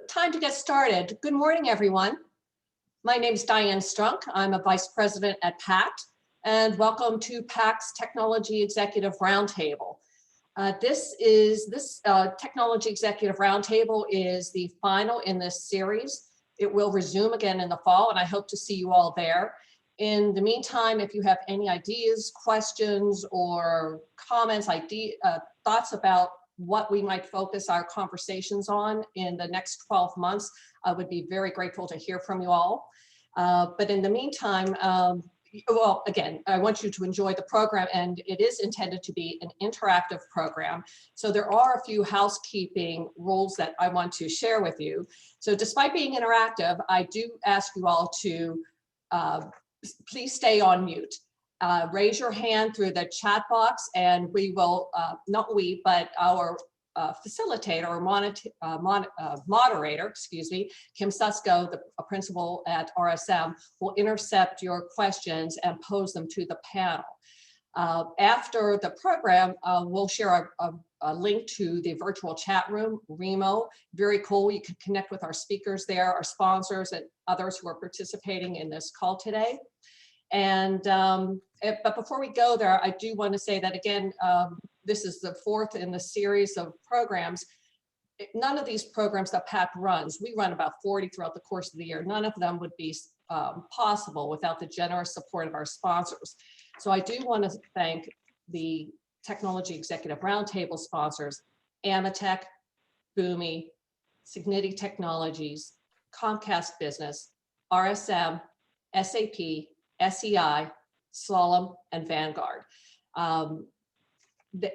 Time to get started. Good morning, everyone. My name is Diane Strunk. I'm a Vice President at PACT, and welcome to PACT's Technology Executive Roundtable. This Technology Executive Roundtable is the final in this series. It will resume again in the fall, and I hope to see you all there. In the meantime, if you have any ideas, questions, or comments, thoughts about what we might focus our conversations on in the next 12 months, I would be very grateful to hear from you all. But in the meantime, well, again, I want you to enjoy the program, and it is intended to be an interactive program. So there are a few housekeeping rules that I want to share with you. So despite being interactive, I do ask you all to please stay on mute. Raise your hand through the chat box, and we will, not we, but our facilitator or moderator, excuse me, Kim Susko, the principal at RSM, will intercept your questions and pose them to the panel. After the program, we'll share a link to the virtual chat room, Remo. Very cool. You can connect with our speakers there, our sponsors, and others who are participating in this call today. And but before we go there, I do want to say that again, this is the fourth in the series of programs. None of these programs that PACT runs, we run about 40 throughout the course of the year. None of them would be possible without the generous support of our sponsors. So I do want to thank the Technology Executive Roundtable sponsors, Amatech, Boomi, Signity Technologies, Comcast Business, RSM, SAP, SEI, Slalom, and Vanguard.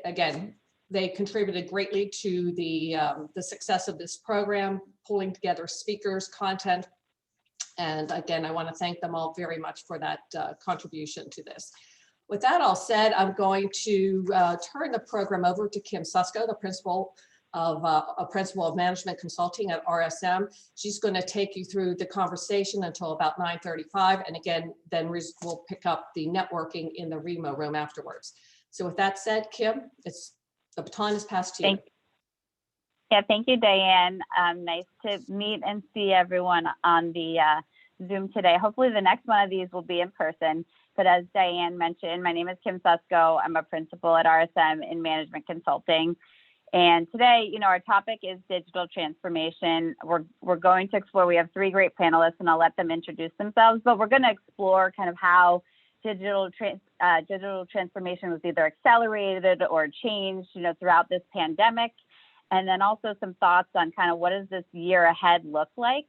Again, they contributed greatly to the success of this program, pulling together speakers, content, and again, I want to thank them all very much for that contribution to this. With that all said, I'm going to turn the program over to Kim Susko, the principal of Management Consulting at RSM. She's going to take you through the conversation until about 9:35, and again, then we'll pick up the networking in the Remo room afterwards. So with that said, Kim, the baton is passed to you. Thank you, Diane. Nice to meet and see everyone on the Zoom today. Hopefully the next one of these will be in person. But as Diane mentioned, my name is Kim Susko. I'm a principal at RSM in Management Consulting. And today, our topic is digital transformation. We're going to explore, we have three great panelists, and I'll let them introduce themselves, but we're going to explore kind of how digital transformation was either accelerated or changed, throughout this pandemic. And then also some thoughts on kind of what does this year ahead look like.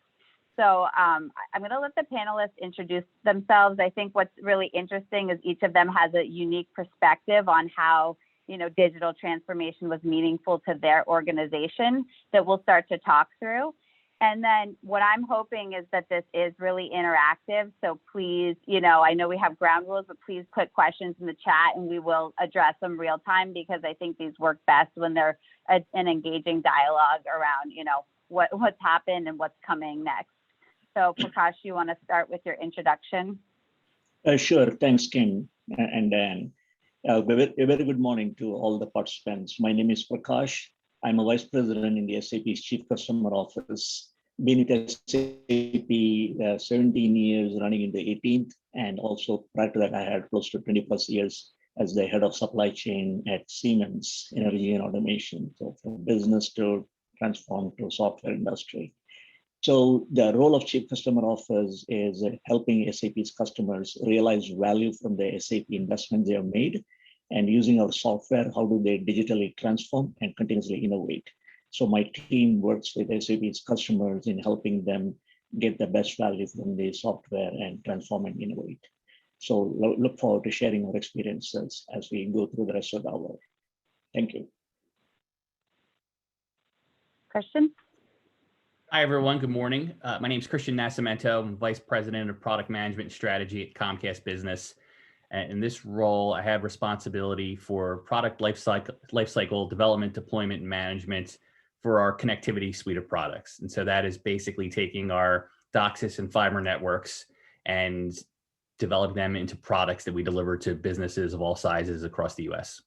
So I'm going to let the panelists introduce themselves. I think what's really interesting is each of them has a unique perspective on how digital transformation was meaningful to their organization that we'll start to talk through. And then what I'm hoping is that this is really interactive. So please, I know we have ground rules, but please put questions in the chat and we will address them real time, because I think these work best when they're an engaging dialogue around, what's happened and what's coming next. So Prakash, you want to start with your introduction? Sure. Thanks, Kim and Dan. A very good morning to all the participants. My name is Prakash. I'm a Vice President in the SAP's Chief Customer Office. Been at SAP 17 years, running in the 18th, and also prior to that, I had close to 20 plus years as the head of supply chain at Siemens Energy and Automation. So from business to transform to software industry. So the role of Chief Customer Office is helping SAP's customers realize value from the SAP investments they have made, and using our software, how do they digitally transform and continuously innovate. So my team works with SAP's customers in helping them get the best value from the software and transform and innovate. So look forward to sharing our experiences as we go through the rest of the hour. Thank you. Christian? Hi, everyone. Good morning. My name is Christian Nascimento. I'm Vice President of Product Management Strategy at Comcast Business. And in this role, I have responsibility for product lifecycle development, deployment, and management for our connectivity suite of products. And so that is basically taking our DOCSIS and fiber networks and developing them into products that we deliver to businesses of all sizes across the US.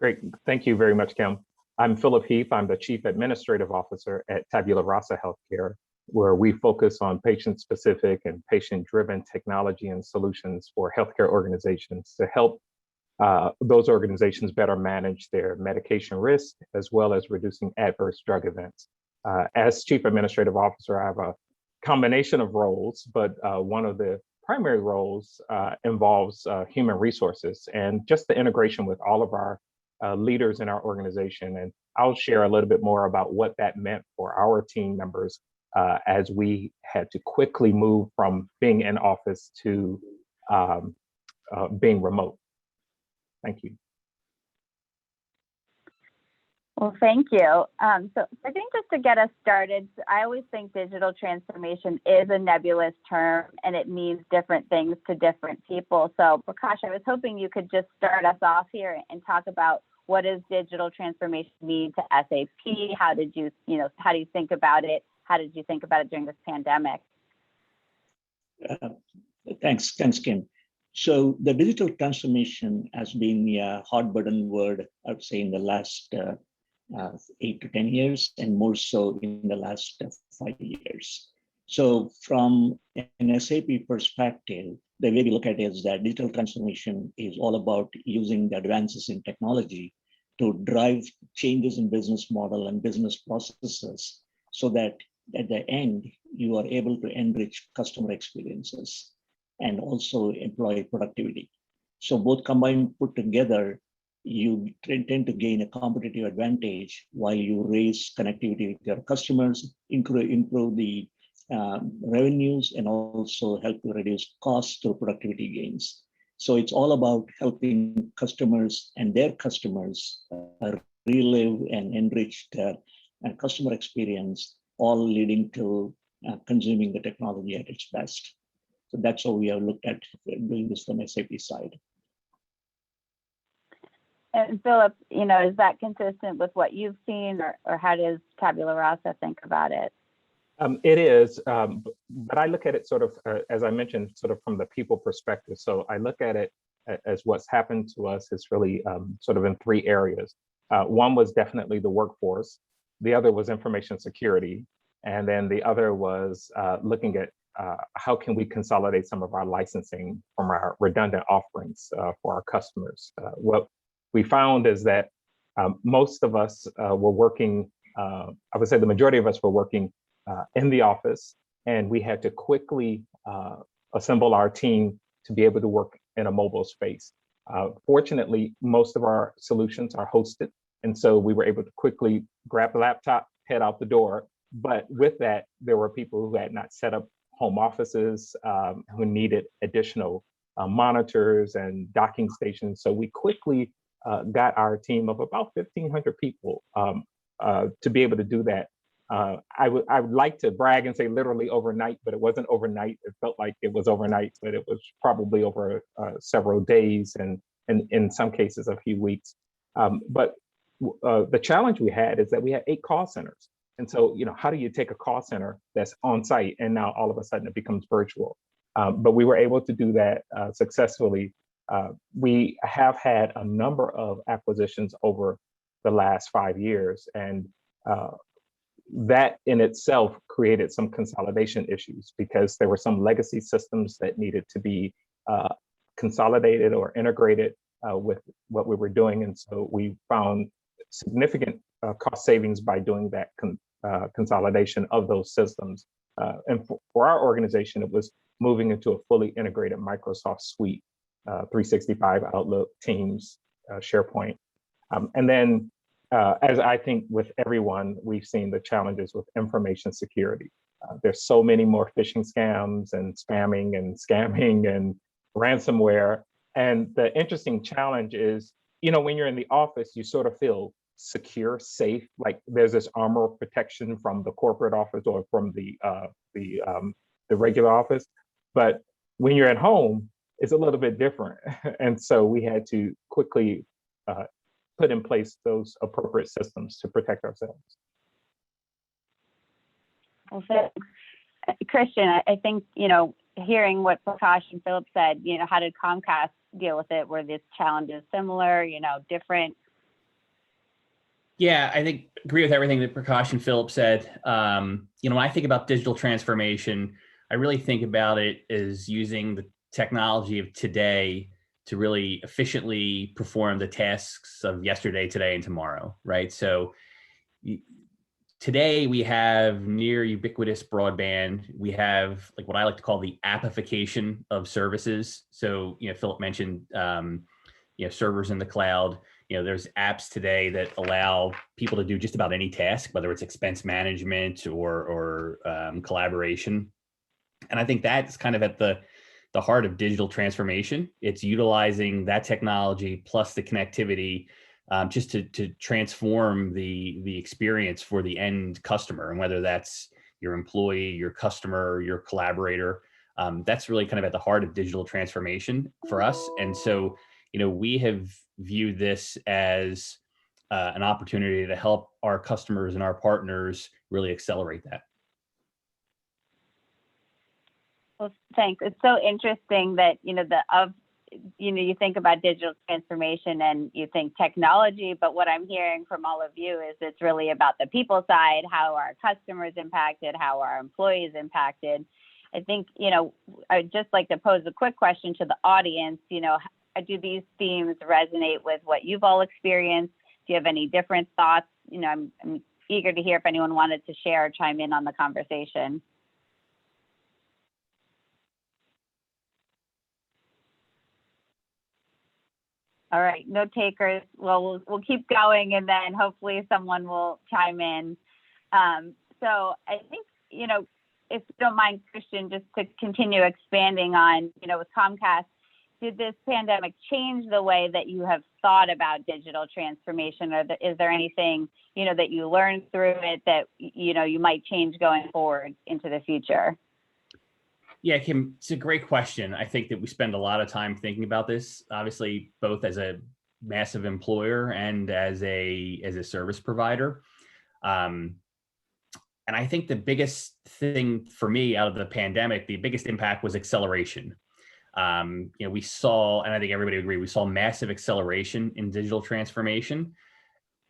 Great. Thank you very much, Kim. I'm Philip Heath. I'm the Chief Administrative Officer at Tabula Rasa Healthcare, where we focus on patient-specific and patient-driven technology and solutions for healthcare organizations to help those organizations better manage their medication risk, as well as reducing adverse drug events. As Chief Administrative Officer, I have a combination of roles, but one of the primary roles involves human resources and just the integration with all of our leaders in our organization. And I'll share a little bit more about what that meant for our team members as we had to quickly move from being in office to being remote. Thank you. Well, thank you. So I think just to get us started, I always think digital transformation is a nebulous term and it means different things to different people. So Prakash, I was hoping you could just start us off here and talk about what does digital transformation mean to SAP? How did you, how do you think about it? How did you think about it during this pandemic? Thanks, Kim. So the digital transformation has been a hot button word, I would say, in the last 8 to 10 years, and more so in the last 5 years. So from an SAP perspective, the way we look at it is that digital transformation is all about using the advances in technology to drive changes in business model and business processes so that at the end, you are able to enrich customer experiences and also employee productivity. So both combined, put together, you tend to gain a competitive advantage while you raise connectivity with your customers, improve the revenues, and also help to reduce costs through productivity gains. So it's all about helping customers and their customers relive and enrich their customer experience, all leading to consuming the technology at its best. So that's how we have looked at doing this from SAP side. And Philip, is that consistent with what you've seen, or how does Tabula Rasa think about it? It is, but I look at it sort of, as I mentioned, sort of from the people perspective. So I look at it as what's happened to us is really sort of in 3 areas. One was definitely the workforce. The other was information security. And then the other was looking at how can we consolidate some of our licensing from our redundant offerings for our customers. What we found is that most of us were working, I would say the majority of us were working in the office, and we had to quickly assemble our team to be able to work in a mobile space. Fortunately, most of our solutions are hosted, and so we were able to quickly grab a laptop, head out the door. But with that, there were people who had not set up home offices, who needed additional monitors and docking stations. So we quickly got our team of about 1,500 people to be able to do that. I would like to brag and say literally overnight, but it wasn't overnight. It felt like it was overnight, but it was probably over several days and in some cases a few weeks. But the challenge we had is that we had 8 call centers. And so, how do you take a call center that's on site and now all of a sudden it becomes virtual? But we were able to do that successfully. We have had a number of acquisitions over the last 5 years, and that in itself created some consolidation issues because there were some legacy systems that needed to be consolidated or integrated with what we were doing. And so we found significant cost savings by doing that consolidation of those systems. And for our organization, it was moving into a fully integrated Microsoft suite, 365, Outlook, Teams, SharePoint. And then, as I think with everyone, we've seen the challenges with information security. There's so many more phishing scams and spamming and scamming and ransomware. And the interesting challenge is, when you're in the office, you sort of feel secure, safe, like there's this armor of protection from the corporate office or from the regular office. But when you're at home, it's a little bit different. And so we had to quickly put in place those appropriate systems to protect ourselves. Well, Christian, I think, hearing what Prakash and Philip said, how did Comcast deal with it? Were these challenges similar, different? Yeah, I think agree with everything that Prakash and Philip said. When I think about digital transformation, I really think about it as using the technology of today to really efficiently perform the tasks of yesterday, today, and tomorrow, right? So today we have near ubiquitous broadband. We have like what I like to call the appification of services. So, Philip mentioned, servers in the cloud. There's apps today that allow people to do just about any task, whether it's expense management or collaboration. And I think that's kind of at the heart of digital transformation. It's utilizing that technology plus the connectivity just to transform the experience for the end customer, and whether that's your employee, your customer, your collaborator. That's really kind of at the heart of digital transformation for us. And so, we have viewed this as an opportunity to help our customers and our partners really accelerate that. Well, thanks. It's so interesting that, you think about digital transformation and you think technology, but what I'm hearing from all of you is it's really about the people side, how our customers impacted, how our employees impacted. I think, I'd just like to pose a quick question to the audience. Do these themes resonate with what you've all experienced? Do you have any different thoughts? I'm eager to hear if anyone wanted to share or chime in on the conversation. All right, no takers. Well, we'll keep going, and then hopefully someone will chime in. So I think, if you don't mind, Christian, just to continue expanding on, with Comcast, did this pandemic change the way that you have thought about digital transformation, or is there anything, that you learned through it that, you might change going forward into the future? Yeah, Kim, it's a great question. I think that we spend a lot of time thinking about this, obviously, both as a massive employer and as a service provider. And I think the biggest thing for me out of the pandemic, the biggest impact was acceleration. We saw, and I think everybody agreed, we saw massive acceleration in digital transformation.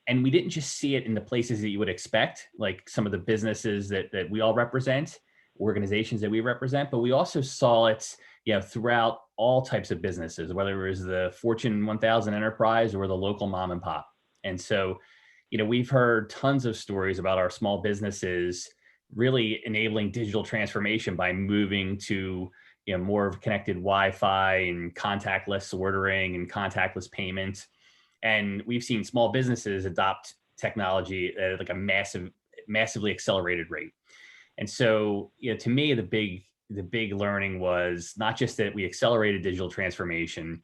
And we didn't just see it in the places that you would expect, like some of the businesses that we all represent, organizations that we represent, but we also saw it, throughout all types of businesses, whether it was the Fortune 1000 enterprise or the local mom and pop. And so, we've heard tons of stories about our small businesses really enabling digital transformation by moving to, more of connected Wi-Fi and contactless ordering and contactless payment. And we've seen small businesses adopt technology at like a massively accelerated rate. And so, to me, the big learning was not just that we accelerated digital transformation,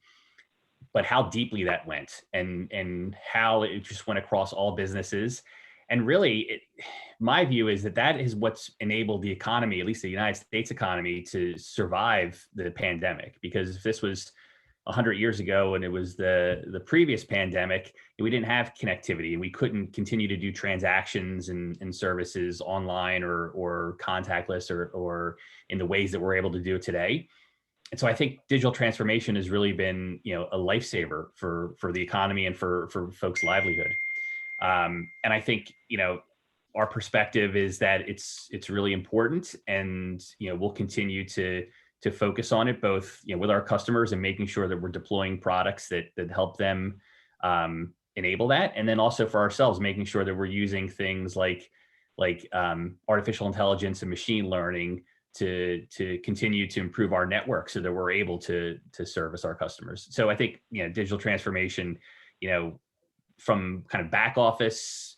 but how deeply that went and how it just went across all businesses. And really, my view is that is what's enabled the economy, at least the United States economy, to survive the pandemic. Because if this was 100 years ago and it was the previous pandemic, we didn't have connectivity and we couldn't continue to do transactions and services online or contactless or in the ways that we're able to do it today. And so I think digital transformation has really been, a lifesaver for the economy and for folks' livelihood. And I think, our perspective is that it's really important, and, we'll continue to focus on it, both, with our customers and making sure that we're deploying products that help them enable that. And then also for ourselves, making sure that we're using things like artificial intelligence and machine learning to continue to improve our network so that we're able to service our customers. So I think, digital transformation, from kind of back office,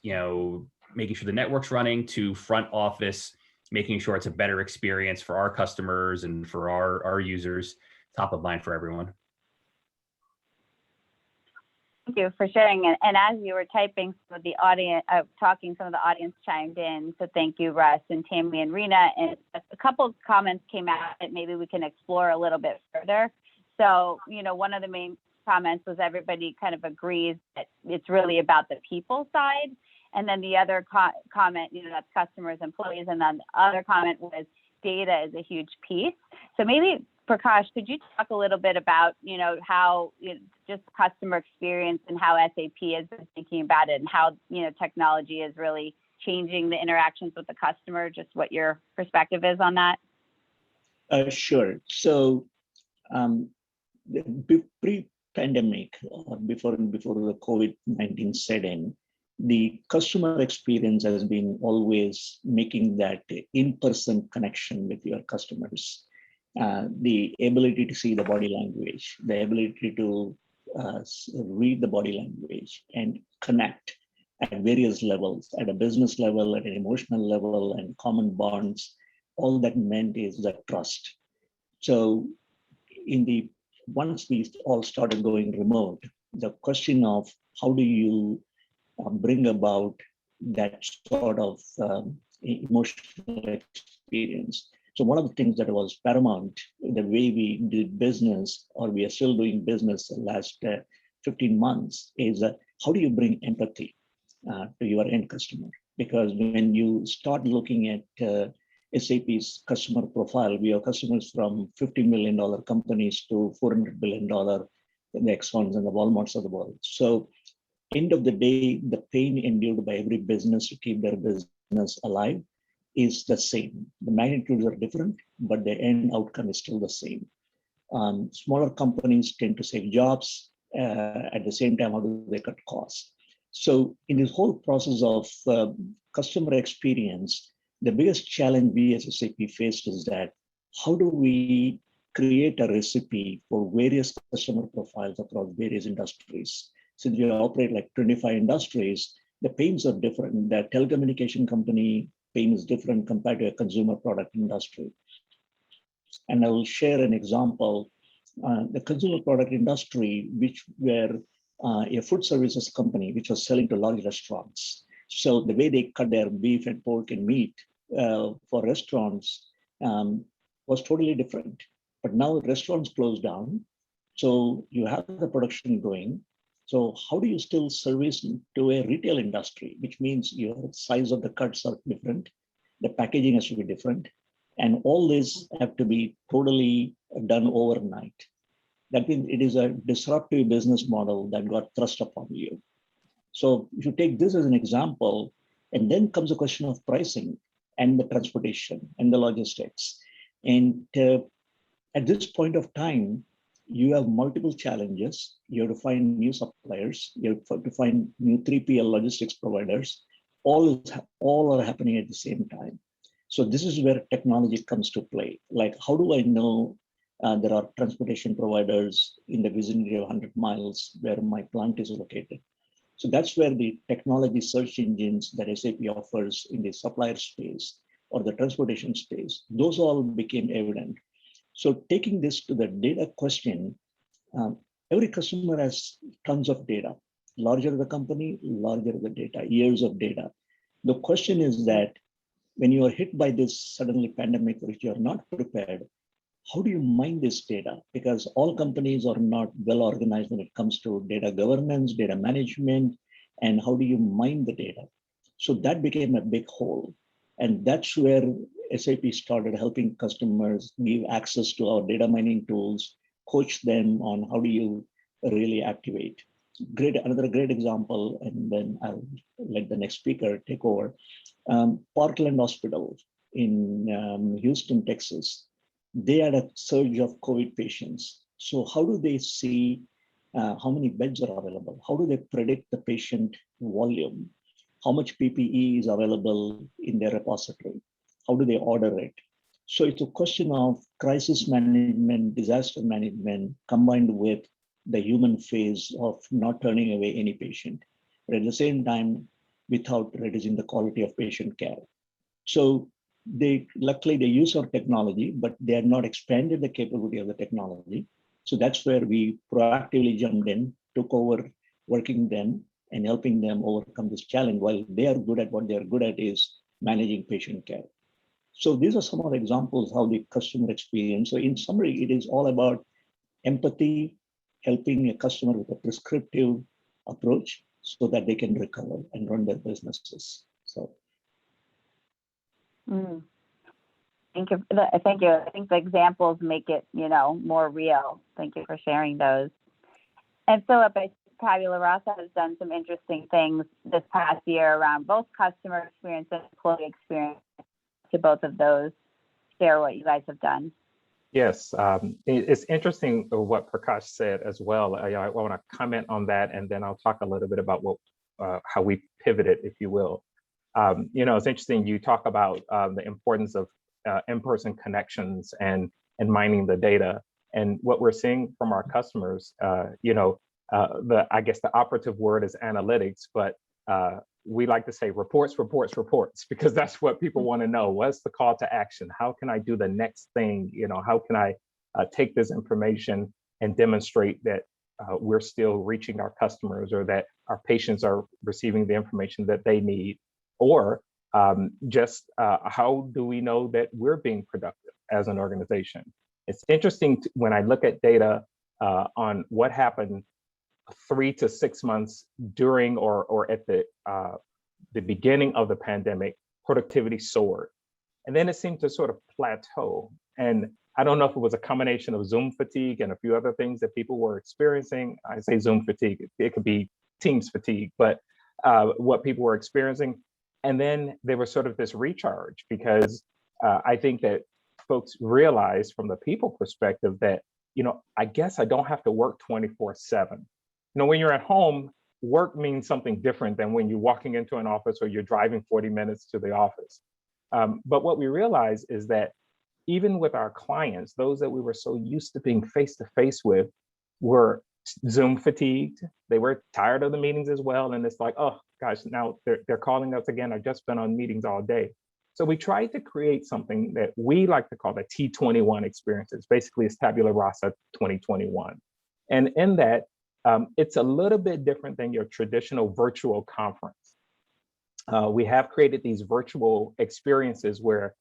making sure the network's running, to front office, making sure it's a better experience for our customers and for our users, top of mind for everyone. Thank you for sharing it. And as you were typing, some of the audience, some of the audience chimed in. So thank you, Russ and Tammy and Rena. And a couple of comments came out that maybe we can explore a little bit further. So, one of the main comments was everybody kind of agrees that it's really about the people side. And then the other comment, that's customers, employees. And then the other comment was data is a huge piece. So maybe Prakash, could you talk a little bit about, how just customer experience and how SAP has been thinking about it and how, technology is really changing the interactions with the customer, just what your perspective is on that? Sure. So pre-pandemic, before the COVID-19 set in, the customer experience has been always making that in-person connection with your customers. The ability to see the body language, the ability to read the body language and connect at various levels, at a business level, at an emotional level, and common bonds. All that meant is the trust. So once we all started going remote, the question of how do you bring about that sort of emotional experience. So one of the things that was paramount in the way we did business, or we are still doing business the last 15 months, is how do you bring empathy to your end customer? Because when you start looking at SAP's customer profile, we have customers from $50 million companies to $400 billion, the Exxons and the Walmarts of the world. So end of the day, the pain endured by every business to keep their business alive is the same. The magnitudes are different, but the end outcome is still the same. Smaller companies tend to save jobs. At the same time, how do they cut costs? So in this whole process of customer experience, the biggest challenge we as SAP faced is that how do we create a recipe for various customer profiles across various industries? Since we operate like 25 industries, the pains are different. The telecommunication company pain is different compared to a consumer product industry. And I will share an example. The consumer product industry, which were a food services company, which was selling to large restaurants. So the way they cut their beef and pork and meat for restaurants was totally different. But now restaurants closed down. So you have the production going. So how do you still service to a retail industry, which means your size of the cuts are different, the packaging has to be different, and all this have to be totally done overnight. That means it is a disruptive business model that got thrust upon you. So if you take this as an example, and then comes the question of pricing and the transportation and the logistics. And at this point of time, you have multiple challenges. You have to find new suppliers. You have to find new 3PL logistics providers. All are happening at the same time. So this is where technology comes to play. Like, how do I know there are transportation providers in the vicinity of 100 miles where my plant is located? So that's where the technology search engines that SAP offers in the supplier space or the transportation space, those all became evident. So taking this to the data question, every customer has tons of data. Larger the company, larger the data, years of data. The question is that when you are hit by this suddenly pandemic, which you are not prepared, how do you mine this data? Because all companies are not well organized when it comes to data governance, data management, and how do you mine the data? So that became a big hole. And that's where SAP started helping customers give access to our data mining tools, coach them on how do you really activate. Another great example, and then I'll let the next speaker take over. Parkland Hospital in Houston, Texas. They had a surge of COVID patients. So how do they see how many beds are available? How do they predict the patient volume? How much PPE is available in their repository? How do they order it? So it's a question of crisis management, disaster management, combined with the human phase of not turning away any patient, but at the same time, without reducing the quality of patient care. So luckily they use our technology, but they have not expanded the capability of the technology. So that's where we proactively jumped in, took over working them and helping them overcome this challenge, while they are good at what they are good at is managing patient care. So these are some of the examples how the customer experience. So in summary, it is all about empathy, helping a customer with a prescriptive approach so that they can recover and run their businesses. So. Thank you. Thank you. I think the examples make it, more real. Thank you for sharing those. And Philip, I think Tabula Rasa has done some interesting things this past year around both customer experience and employee experience. To both of those, share what you guys have done. Yes, it's interesting what Prakash said as well. I want to comment on that, and then I'll talk a little bit about how we pivoted, if you will. It's interesting you talk about the importance of in-person connections and mining the data. And what we're seeing from our customers, I guess the operative word is analytics, but we like to say reports, because that's what people want to know. What's the call to action? How can I do the next thing? How can I take this information and demonstrate that we're still reaching our customers, or that our patients are receiving the information that they need? Or how do we know that we're being productive as an organization? It's interesting when I look at data on what happened 3 to 6 months during or at the beginning of the pandemic. Productivity soared, and then it seemed to sort of plateau. And I don't know if it was a combination of Zoom fatigue and a few other things that people were experiencing. I say Zoom fatigue, it could be Teams fatigue, but what people were experiencing. And then there was sort of this recharge, because I think that folks realized from the people perspective that, I guess I don't have to work 24/7. When you're at home, work means something different than when you're walking into an office or you're driving 40 minutes to the office. But what we realize is that even with our clients, those that we were so used to being face-to-face with were Zoom fatigued. They were tired of the meetings as well. And it's like, oh gosh, now they're calling us again. I've just been on meetings all day. So we tried to create something that we like to call the T21 experiences. Basically, it's Tabula Rasa 2021. And in that, it's a little bit different than your traditional virtual conference. We have created these virtual experiences where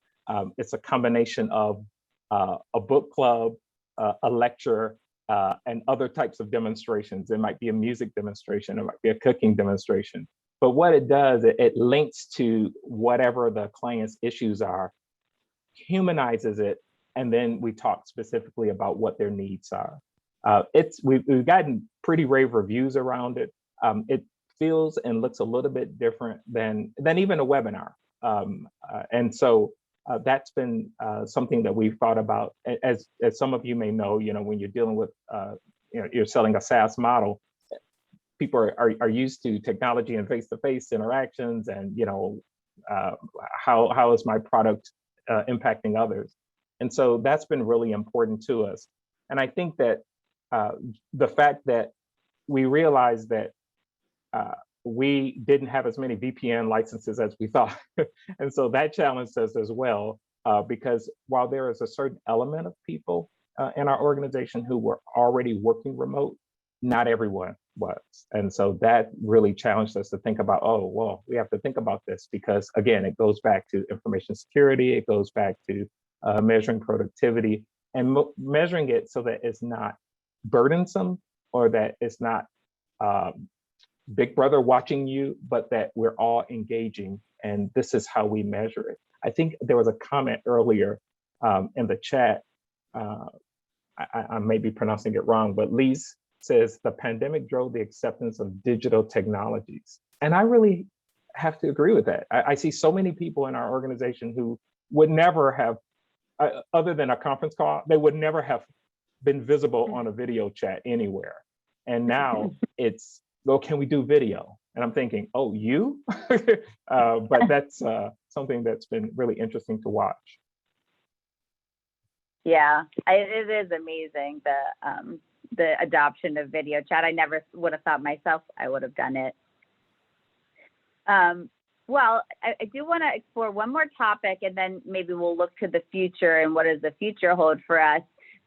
it's a combination of a book club, a lecture, and other types of demonstrations. It might be a music demonstration, it might be a cooking demonstration. But what it does, it links to whatever the client's issues are, humanizes it, and then we talk specifically about what their needs are. We've gotten pretty rave reviews around it. It feels and looks a little bit different than even a webinar. And so that's been something that we've thought about. As some of you may know, when you're dealing with, you're selling a SaaS model, people are used to technology and face-to-face interactions, and how is my product impacting others? And so that's been really important to us. And I think that the fact that we realized that we didn't have as many VPN licenses as we thought. And so that challenged us as well, because while there is a certain element of people in our organization who were already working remote, not everyone was. And so that really challenged us to think about, oh, well, we have to think about this, because again, it goes back to information security, it goes back to measuring productivity and measuring it so that it's not burdensome, or that it's not Big Brother watching you, but that we're all engaging, and this is how we measure it. I think there was a comment earlier in the chat, I may be pronouncing it wrong, but Lise says the pandemic drove the acceptance of digital technologies. And I really have to agree with that. I see so many people in our organization who would never have, other than a conference call, they would never have been visible on a video chat anywhere. And now it's, well, can we do video? And I'm thinking, oh, you? But that's something that's been really interesting to watch. Yeah, it is amazing, the adoption of video chat. I never would have thought myself I would have done it. Well, I do want to explore one more topic, and then maybe we'll look to the future and what does the future hold for us.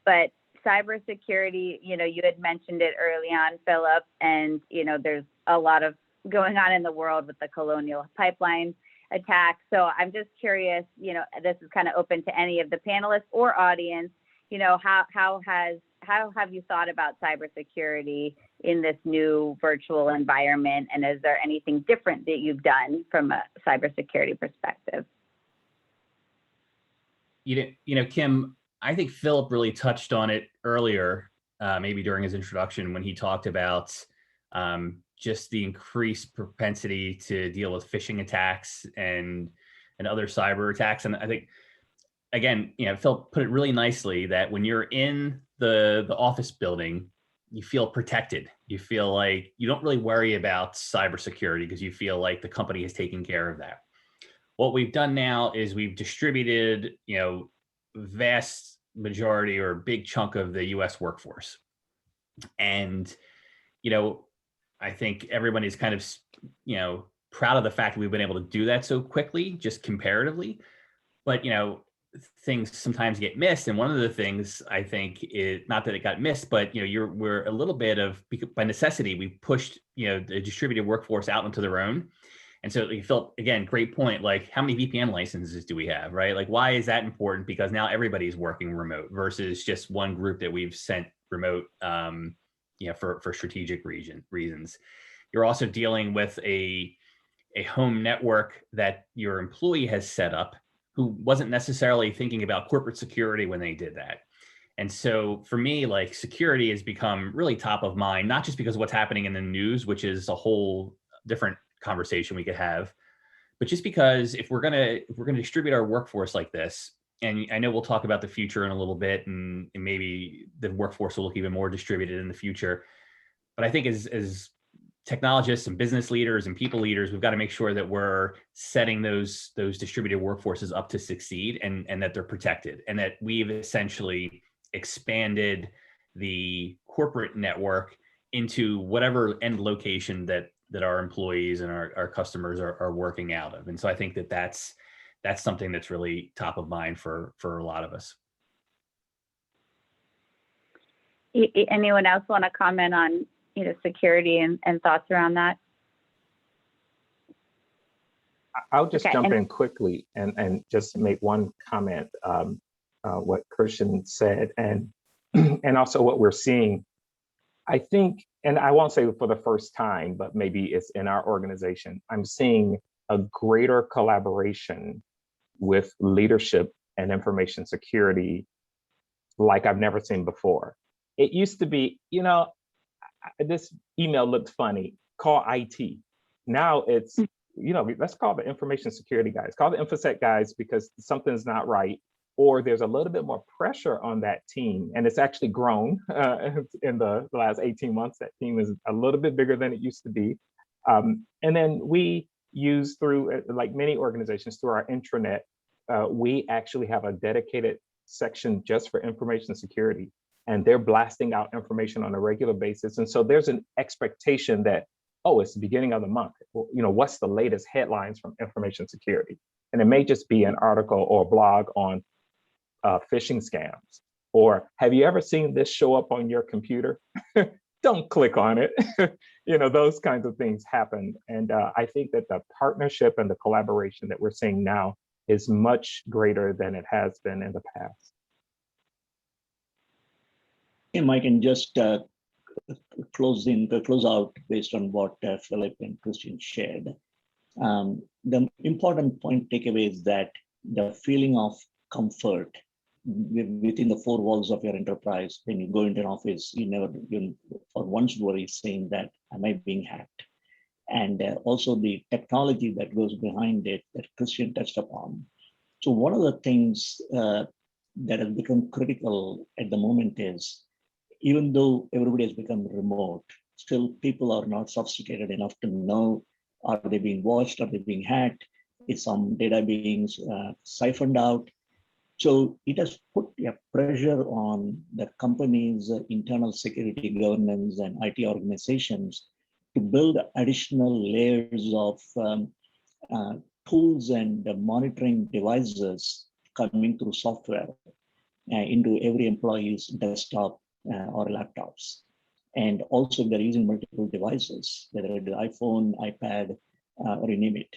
But cybersecurity, you had mentioned it early on, Philip, and there's a lot of going on in the world with the Colonial Pipeline attack. So I'm just curious, this is kind of open to any of the panelists or audience, how have you thought about cybersecurity in this new virtual environment? And is there anything different that you've done from a cybersecurity perspective? Kim, I think Philip really touched on it earlier, maybe during his introduction when he talked about just the increased propensity to deal with phishing attacks and other cyber attacks. And I think, again, Phil put it really nicely that when you're in the office building, you feel protected. You feel like you don't really worry about cybersecurity because you feel like the company is taking care of that. What we've done now is we've distributed, vast majority or big chunk of the US workforce. And, I think everyone is kind of, proud of the fact that we've been able to do that so quickly, just comparatively. But, things sometimes get missed. And one of the things I think is not that it got missed, but, we're a little bit of, by necessity, we pushed, the distributed workforce out into their own. And so you felt, again, great point, like how many VPN licenses do we have, right? Like, why is that important? Because now everybody's working remote versus just one group that we've sent remote, for strategic reasons. You're also dealing with a home network that your employee has set up who wasn't necessarily thinking about corporate security when they did that. And so for me, like, security has become really top of mind, not just because of what's happening in the news, which is a whole different conversation we could have, but just because if we're gonna distribute our workforce like this, and I know we'll talk about the future in a little bit, and maybe the workforce will look even more distributed in the future. But I think as technologists and business leaders and people leaders, we've got to make sure that we're setting those distributed workforces up to succeed, and that they're protected, and that we've essentially expanded the corporate network into whatever end location that our employees and our customers are working out of. And so I think that's something that's really top of mind for a lot of us. Anyone else want to comment on security and thoughts around that? I'll just jump in quickly and just make one comment, what Christian said, and also what we're seeing. I think, and I won't say for the first time, but maybe it's in our organization, I'm seeing a greater collaboration with leadership and information security like I've never seen before. It used to be, this email looked funny, call IT. Now it's, let's call the information security guys, call the InfoSec guys because something's not right, or there's a little bit more pressure on that team. And it's actually grown in the last 18 months. That team is a little bit bigger than it used to be. And then we use through, like many organizations, through our intranet, we actually have a dedicated section just for information security. And they're blasting out information on a regular basis. And so there's an expectation that, oh, it's the beginning of the month. Well, what's the latest headlines from information security? And it may just be an article or a blog on phishing scams. Or have you ever seen this show up on your computer? Don't click on it. Those kinds of things happen. And I think that the partnership and the collaboration that we're seeing now is much greater than it has been in the past. I can just close out based on what Philip and Christian shared. The important point takeaway is that the feeling of comfort within the four walls of your enterprise, when you go into an office, you for once worry saying that, am I being hacked? And also the technology that goes behind it that Christian touched upon. So one of the things that has become critical at the moment is, even though everybody has become remote, still people are not sophisticated enough to know, are they being watched, are they being hacked, is some data being siphoned out? So it has put a pressure on the company's internal security governance and IT organizations to build additional layers of tools and monitoring devices coming through software into every employee's desktop or laptops. And also they're using multiple devices, whether it is iPhone, iPad, or you name it.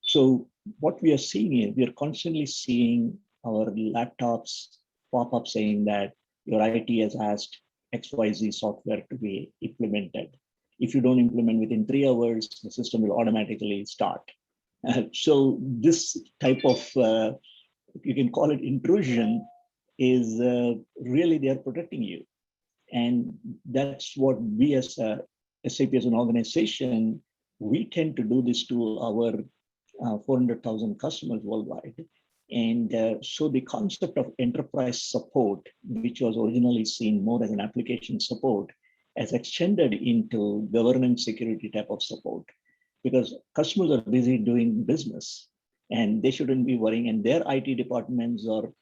So what we are seeing is, we are constantly seeing our laptops pop up saying that your IT has asked XYZ software to be implemented. If you don't implement within 3 hours, the system will automatically start. So this type of you can call it intrusion, is really they're protecting you. And that's what we as a SAP as an organization, we tend to do this to our 400,000 customers worldwide. And so the concept of enterprise support, which was originally seen more as an application support, has extended into governance security type of support, because customers are busy doing business and they shouldn't be worrying, and their IT departments are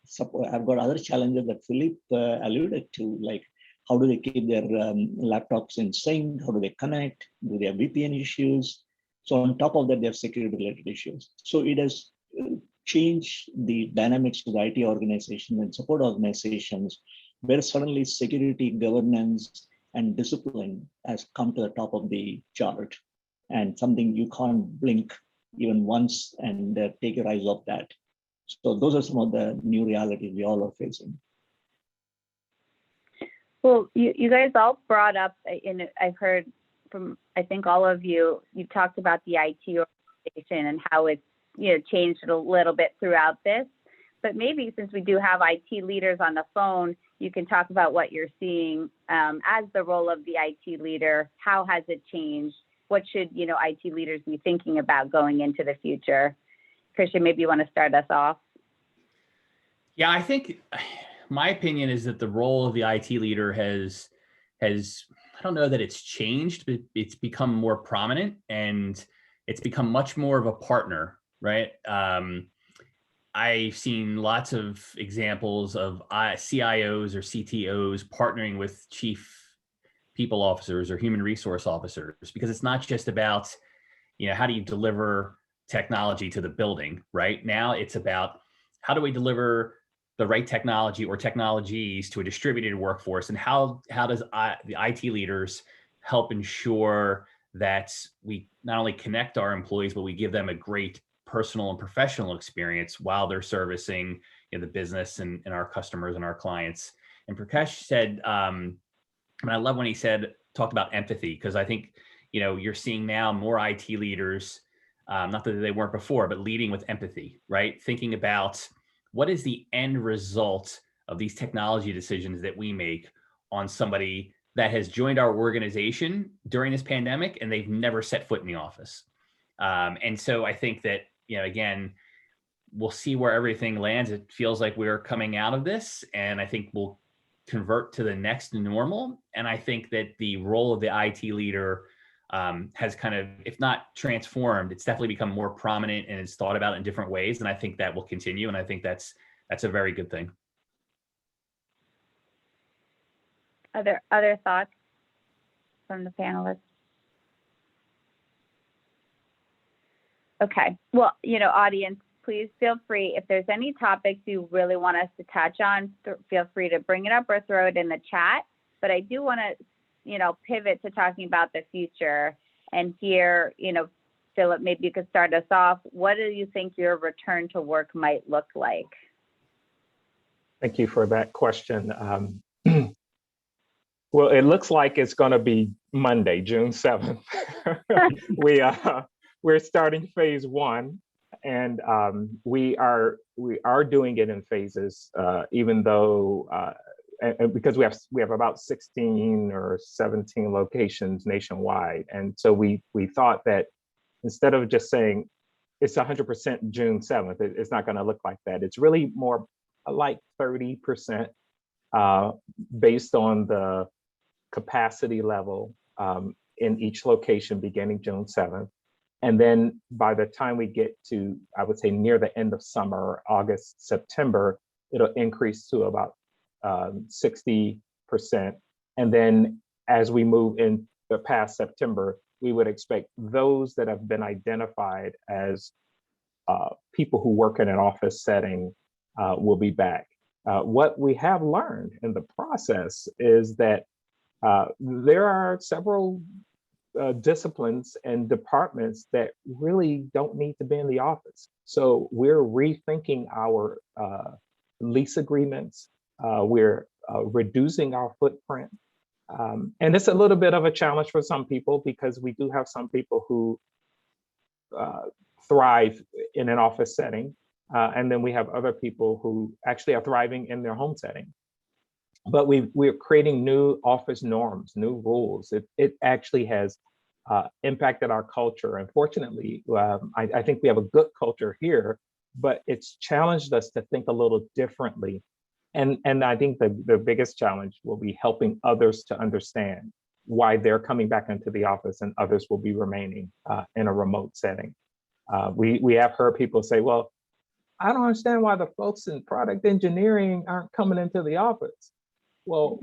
have got other challenges that Philip alluded to, like how do they keep their laptops in sync, how do they connect, do they have VPN issues? So on top of that, they have security related issues. So it has changed the dynamics of the IT organization and support organizations, where suddenly security, governance, and discipline has come to the top of the chart, and something you can't blink even once and take your eyes off that. So those are some of the new realities we all are facing. Well, you guys all brought up, and I've heard from, I think all of you, you talked about the IT organization and how it's, changed a little bit throughout this. But maybe since we do have IT leaders on the phone, you can talk about what you're seeing as the role of the IT leader. How has it changed? What should, IT leaders be thinking about going into the future? Christian, maybe you want to start us off. Yeah, I think my opinion is that the role of the IT leader has, I don't know that it's changed, but it's become more prominent and it's become much more of a partner, right? I've seen lots of examples of CIOs or CTOs partnering with chief people officers or human resource officers, because it's not just about, how do you deliver technology to the building, right? Now it's about how do we deliver the right technology or technologies to a distributed workforce, and how does the IT leaders help ensure that we not only connect our employees, but we give them a great personal and professional experience while they're servicing the business and our customers and our clients. And Prakash said, and I love when he talked about empathy, because I think, you're seeing now more IT leaders, not that they weren't before, but leading with empathy, right? Thinking about what is the end result of these technology decisions that we make on somebody that has joined our organization during this pandemic and they've never set foot in the office. And so I think that, again, we'll see where everything lands. It feels like we're coming out of this, and I think we'll convert to the next normal. And I think that the role of the IT leader has kind of, if not transformed, it's definitely become more prominent and it's thought about in different ways. And I think that will continue. And I think that's a very good thing. Other thoughts from the panelists? Okay. Well, audience, please feel free. If there's any topics you really want us to touch on, feel free to bring it up or throw it in the chat. But I do want to, pivot to talking about the future. And here, Philip, maybe you could start us off. What do you think your return to work might look like? Thank you for that question. Well, it looks like it's going to be Monday, June 7th. We're starting phase 1, and we are doing it in phases, even though because we have about 16 or 17 locations nationwide, and so we thought that instead of just saying it's 100% June 7th, it's not going to look like that. It's really more like 30% based on the capacity level in each location beginning June 7th. And then by the time we get to, I would say, near the end of summer, August, September, it'll increase to about 60%. And then as we move in the past September, we would expect those that have been identified as people who work in an office setting will be back. What we have learned in the process is that there are several disciplines and departments that really don't need to be in the office. So we're rethinking our lease agreements. We're reducing our footprint. And it's a little bit of a challenge for some people, because we do have some people who thrive in an office setting. And then we have other people who actually are thriving in their home setting. But we're creating new office norms, new rules. It actually has impacted our culture. Unfortunately, I think we have a good culture here, but it's challenged us to think a little differently. And I think the biggest challenge will be helping others to understand why they're coming back into the office and others will be remaining in a remote setting. We have heard people say, well, I don't understand why the folks in product engineering aren't coming into the office. Well,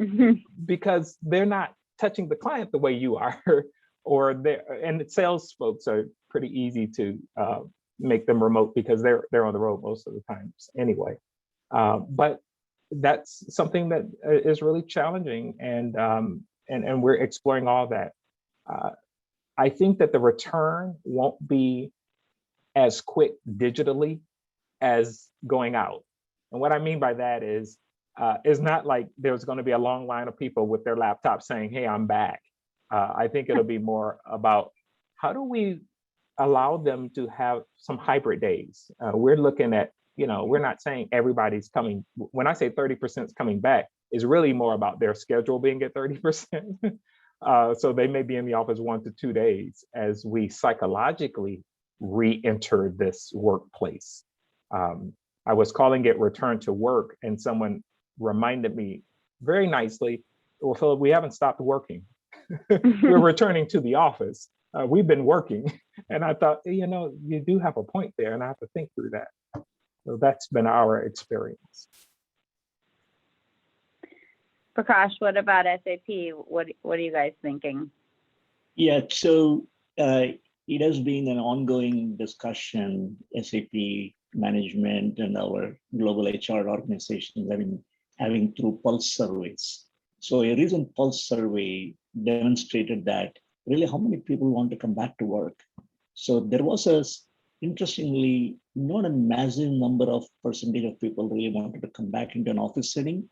because they're not touching the client the way you are, and sales folks are pretty easy to make them remote because they're on the road most of the times anyway. But that's something that is really challenging, and we're exploring all that. I think that the return won't be as quick digitally as going out. And what I mean by that is, it's not like there's going to be a long line of people with their laptops saying, hey, I'm back. I think it'll be more about how do we allow them to have some hybrid days. We're looking at, we're not saying everybody's coming. When I say 30% is coming back, it's really more about their schedule being at 30%. So they may be in the office 1 to 2 days as we psychologically re-enter this workplace. I was calling it return to work, and someone reminded me very nicely, well, Philip, we haven't stopped working. We're returning to the office. We've been working. And I thought, you do have a point there, and I have to think through that. So that's been our experience. Prakash, what about SAP? What are you guys thinking? Yeah, so it has been an ongoing discussion. SAP management and our global HR organizations have been having through pulse surveys. So a recent pulse survey demonstrated that really how many people want to come back to work. So there was interestingly, not a massive number of percentage of people really wanted to come back into an office setting,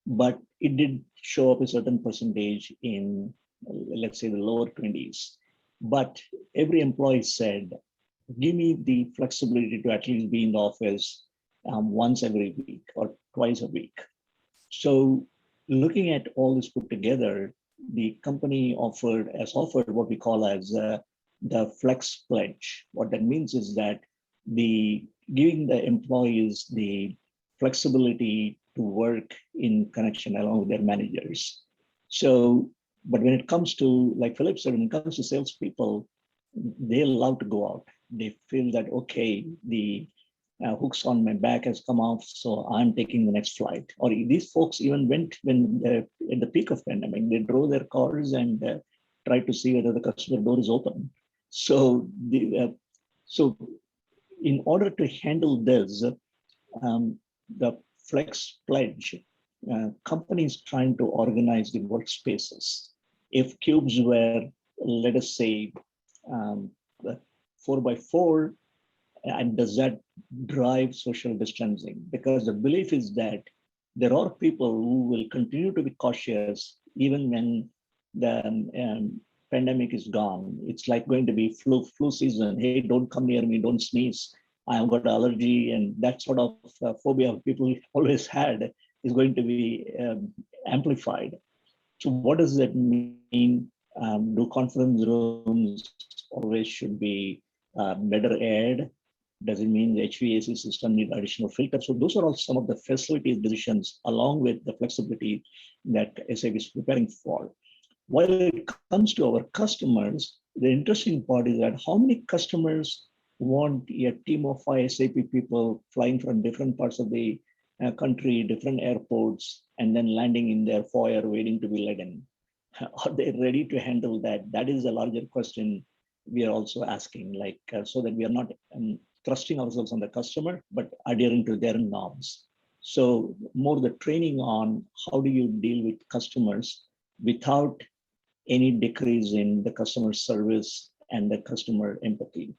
but it did show up a certain percentage in, let's say, the lower 20s. But every employee said, give me the flexibility to at least be in the office once every week or twice a week. So looking at all this put together, the company offered what we call as the flex pledge. What that means is that giving the employees the flexibility to work in connection along with their managers. So, but when it comes to, like Philip said, when it comes to salespeople, they love to go out. They feel that, okay, the hooks on my back has come off, so I'm taking the next flight. Or these folks even went when at the peak of pandemic, they drove their cars and tried to see whether the customer door is open. So, so in order to handle this, the Flex Pledge, companies trying to organize the workspaces. If cubes were, let us say, 4x4, and does that drive social distancing? Because the belief is that there are people who will continue to be cautious even when the pandemic is gone. It's like going to be flu season. Hey, don't come near me, don't sneeze. I've got allergy, and that sort of phobia people always had is going to be amplified. So what does that mean? Do conference rooms always should be better aired? Does it mean the HVAC system need additional filters? So those are all some of the facility decisions along with the flexibility that SAP is preparing for. While it comes to our customers, the interesting part is that how many customers want a team of 5 SAP people flying from different parts of the country, different airports, and then landing in their foyer waiting to be let in? Are they ready to handle that? That is a larger question we are also asking, like so that we are not thrusting ourselves on the customer, but adhering to their norms. So more the training on how do you deal with customers without any decrease in the customer service and the customer empathy.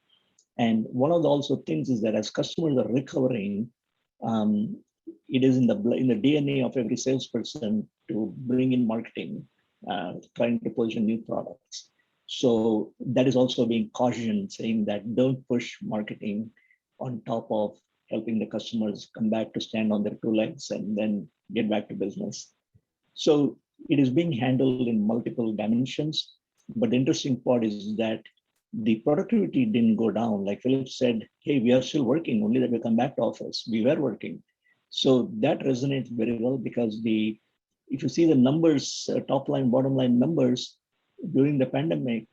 And one of the also things is that as customers are recovering, it is in the DNA of every salesperson to bring in marketing, trying to position new products. So that is also being cautioned, saying that don't push marketing on top of helping the customers come back to stand on their two legs and then get back to business. So it is being handled in multiple dimensions. But the interesting part is that the productivity didn't go down. Like Philip said, hey, we are still working, only that we come back to office. We were working. So that resonates very well because if you see the numbers, top line, bottom line numbers, during the pandemic,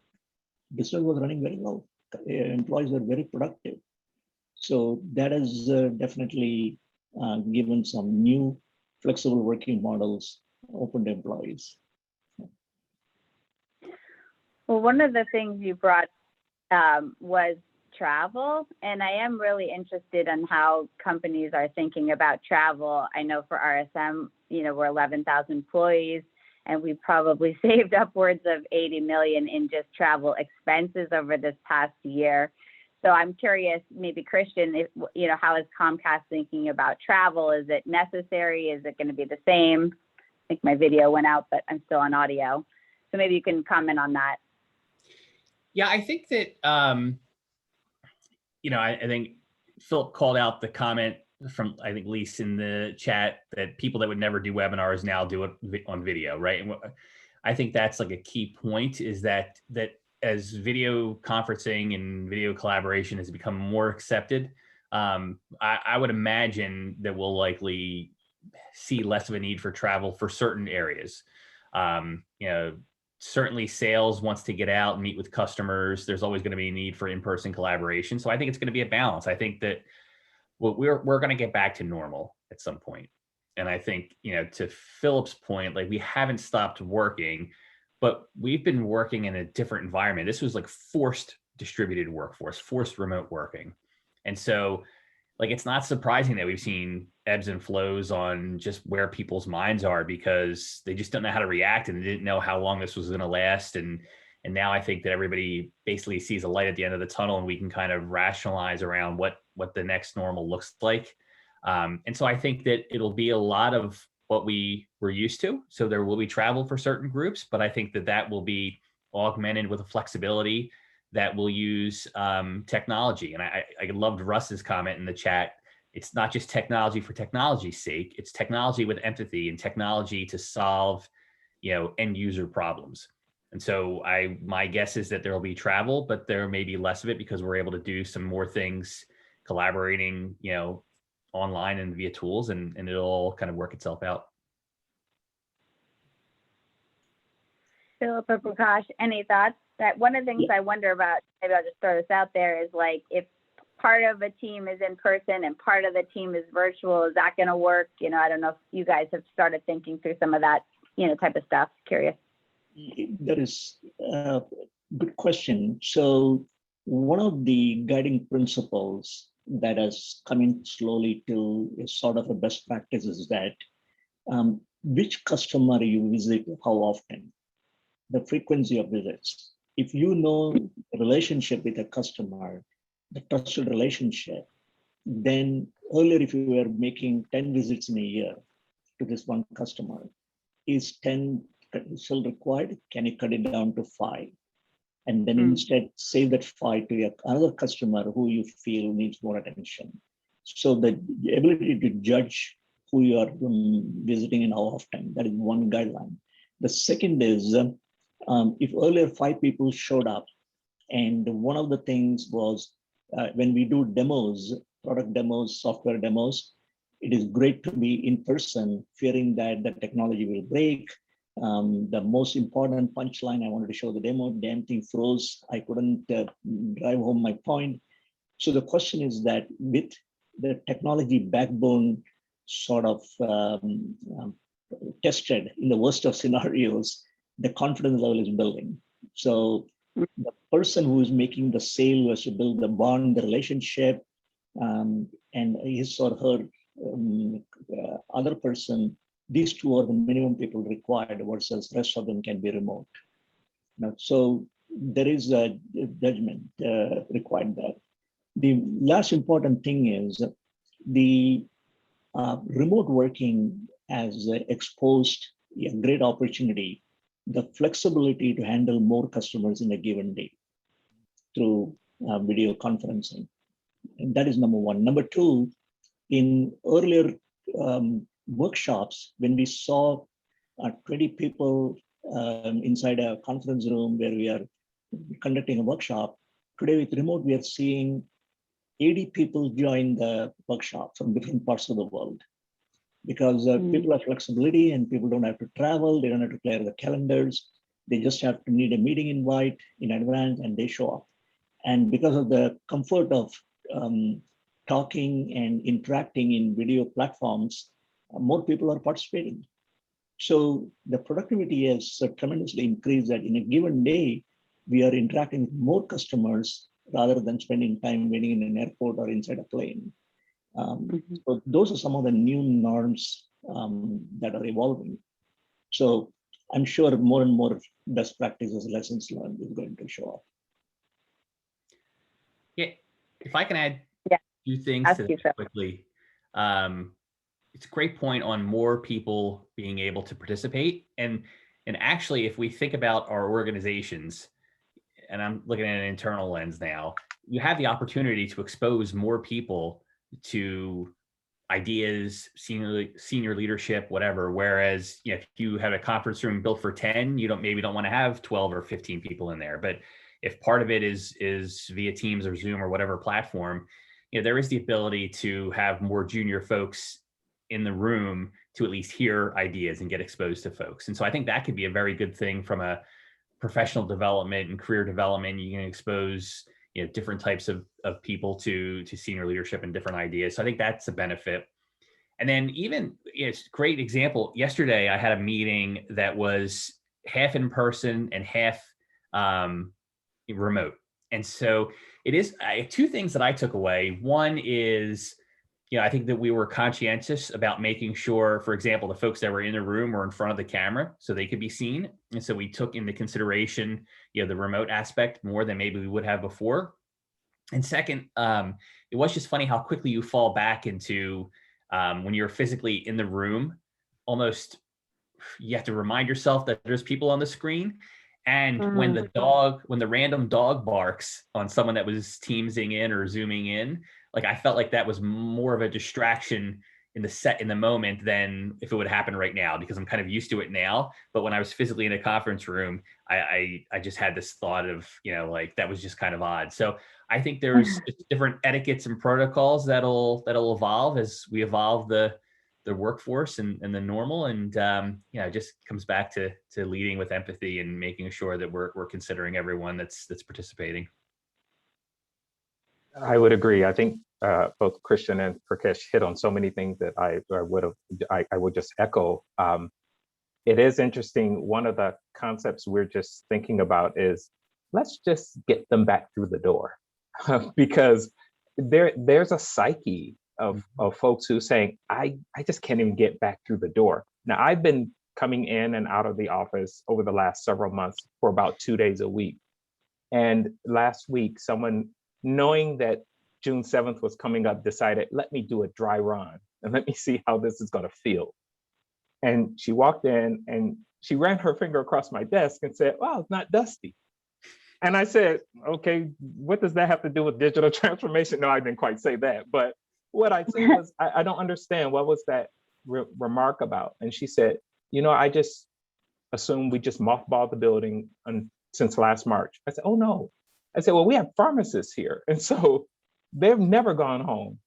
business was running very well. Employees were very productive. So that has definitely given some new flexible working models open to employees. Well, one of the things you brought was travel, and I am really interested in how companies are thinking about travel. I know for RSM, we're 11,000 employees, and we probably saved upwards of 80 million in just travel expenses over this past year. So I'm curious, maybe Christian, how is Comcast thinking about travel? Is it necessary? Is it going to be the same? I think my video went out, but I'm still on audio. So maybe you can comment on that. Yeah, I think that, I think Philip called out the comment from, I think, Lise in the chat that people that would never do webinars now do it on video, right? And I think that's like a key point is that as video conferencing and video collaboration has become more accepted, I would imagine that we'll likely see less of a need for travel for certain areas. Certainly sales wants to get out and meet with customers. There's always going to be a need for in-person collaboration. So I think it's going to be a balance. I think that we're going to get back to normal at some point. And I think, to Philip's point, like we haven't stopped working, but we've been working in a different environment. This was like forced distributed workforce, forced remote working. And so like, it's not surprising that we've seen ebbs and flows on just where people's minds are because they just don't know how to react and they didn't know how long this was going to last. And now I think that everybody basically sees a light at the end of the tunnel and we can kind of rationalize around what the next normal looks like. And so I think that it'll be a lot of what we were used to. So there will be travel for certain groups, but I think that will be augmented with a flexibility that will use technology. And I loved Russ's comment in the chat. It's not just technology for technology's sake. It's technology with empathy and technology to solve, end user problems. And so my guess is that there will be travel, but there may be less of it because we're able to do some more things collaborating, online and via tools, and it'll all kind of work itself out. Philip or Prakash, any thoughts? That one of the things I wonder about, maybe I'll just throw this out there, is like if part of a team is in person and part of the team is virtual, is that going to work? I don't know if you guys have started thinking through some of that, type of stuff. Curious. That is a good question. So one of the guiding principles that has come in slowly to a sort of a best practice is that which customer you visit, how often, the frequency of visits. If you know the relationship with a customer, the trusted relationship, then earlier if you were making 10 visits in a year to this one customer, is 10 still required? Can you cut it down to 5? And then instead save that 5 to another customer who you feel needs more attention. So the ability to judge who you are visiting and how often, that is one guideline. The second is, if earlier 5 people showed up, and one of the things was when we do demos, product demos, software demos, it is great to be in person, fearing that the technology will break. The most important punchline, I wanted to show the demo, damn thing froze. I couldn't drive home my point. So the question is that with the technology backbone sort of tested in the worst of scenarios, the confidence level is building. So the person who is making the sale was to build the bond, the relationship, and his or her other person, these 2 are the minimum people required versus the rest of them can be remote. So there is a judgment required there. The last important thing is the remote working has exposed a great opportunity, the flexibility to handle more customers in a given day through video conferencing. And that is number one. Number two, In earlier workshops, when we saw 20 people inside a conference room where we are conducting a workshop, today with remote, we are seeing 80 people join the workshop from different parts of the world, because people have flexibility and people don't have to travel. They don't have to clear the calendars. They just have to need a meeting invite in advance and they show up. And because of the comfort of talking and interacting in video platforms, more people are participating. So the productivity has tremendously increased that in a given day, we are interacting with more customers rather than spending time waiting in an airport or inside a plane. So those are some of the new norms that are evolving. So I'm sure more and more best practices, lessons learned is going to show up. Yeah, if I can add Yeah. a few things to that quickly. It's a great point on more people being able to participate. And actually, if we think about our organizations, and I'm looking at an internal lens now, you have the opportunity to expose more people to ideas, senior leadership, whatever. Whereas, you know, if you have a conference room built for 10, you maybe don't want to have 12 or 15 people in there. But if part of it is via Teams or Zoom or whatever platform, you know, there is the ability to have more junior folks in the room to at least hear ideas and get exposed to folks. And so I think that could be a very good thing from a professional development and career development. You can expose, you know, different types of people to senior leadership and different ideas. So I think that's a benefit. And then even, you know, it's a great example. Yesterday, I had a meeting that was half in person and half remote. And so it is two things that I took away. One is, you know, I think that we were conscientious about making sure, for example, the folks that were in the room were in front of the camera so they could be seen. And so we took into consideration, you know, the remote aspect more than maybe we would have before. And second, it was just funny how quickly you fall back into when you're physically in the room, almost you have to remind yourself that there's people on the screen. And when the random dog barks on someone that was Teamsing in or Zooming in, like I felt like that was more of a distraction in the moment than if it would happen right now, because I'm kind of used to it now. But when I was physically in a conference room, I just had this thought of, you know, like that was just kind of odd. So I think there's different etiquettes and protocols that'll evolve as we evolve the workforce and the normal. And you know, it just comes back to leading with empathy and making sure that we're considering everyone that's participating. I would agree. I think both Christian and Prakash hit on so many things that I would just echo. It is interesting. One of the concepts we're just thinking about is let's just get them back through the door, because there's a psyche of folks who saying, I just can't even get back through the door. Now, I've been coming in and out of the office over the last several months for about 2 days a week. And last week, someone, knowing that June 7th was coming up, decided, let me do a dry run and let me see how this is going to feel. And she walked in and she ran her finger across my desk and said, wow, it's not dusty. And I said, okay, what does that have to do with digital transformation? No, I didn't quite say that. But what I said was, I don't understand. What was that remark about? And she said, you know, I just assumed we just mothballed the building since last March. I said, oh no. I said, well, we have pharmacists here. And so they've never gone home.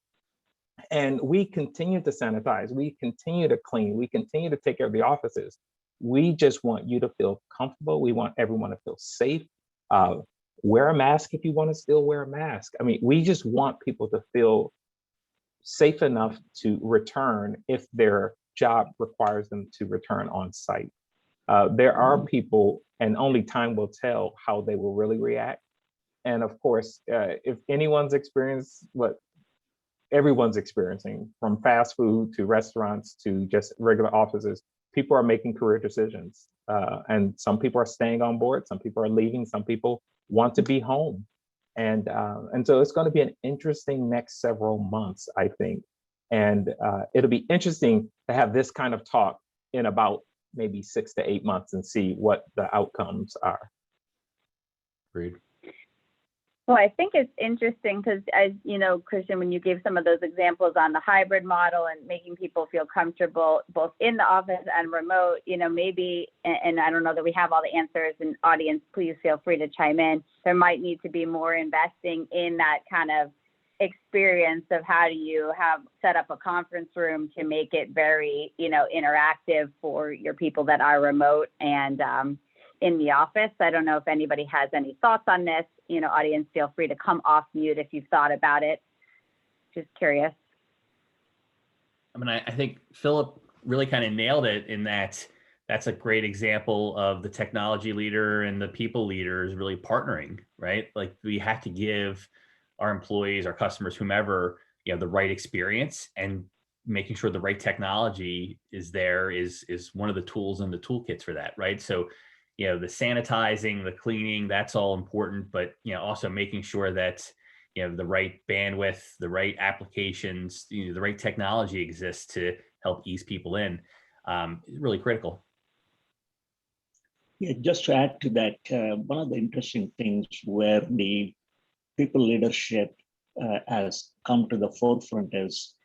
And we continue to sanitize, we continue to clean, we continue to take care of the offices. We just want you to feel comfortable. We want everyone to feel safe. Wear a mask if you want to still wear a mask. I mean, we just want people to feel safe enough to return if their job requires them to return on site. There are people, and only time will tell how they will really react. And of course, if anyone's experienced what everyone's experiencing, from fast food to restaurants to just regular offices, people are making career decisions. And some people are staying on board, some people are leaving, some people want to be home. And so it's going to be an interesting next several months, I think. And it'll be interesting to have this kind of talk in about maybe 6 to 8 months and see what the outcomes are. Agreed. Well, I think it's interesting because, as you know, Christian, when you gave some of those examples on the hybrid model and making people feel comfortable both in the office and remote, maybe, and I don't know that we have all the answers, and audience, please feel free to chime in. There might need to be more investing in that kind of experience of how do you set up a conference room to make it very, interactive for your people that are remote and in the office. I don't know if anybody has any thoughts on this. Audience, feel free to come off mute if you've thought about it. Just curious. I mean, I think Philip really kind of nailed it in that's a great example of the technology leader and the people leaders really partnering, right? Like we have to give our employees, our customers, whomever, the right experience, and making sure the right technology is there is one of the tools in the toolkits for that, right? So the sanitizing, the cleaning, that's all important, but also making sure that the right bandwidth, the right applications, the right technology exists to help ease people in. Really critical. Yeah, just to add to that, one of the interesting things where the people leadership has come to the forefront is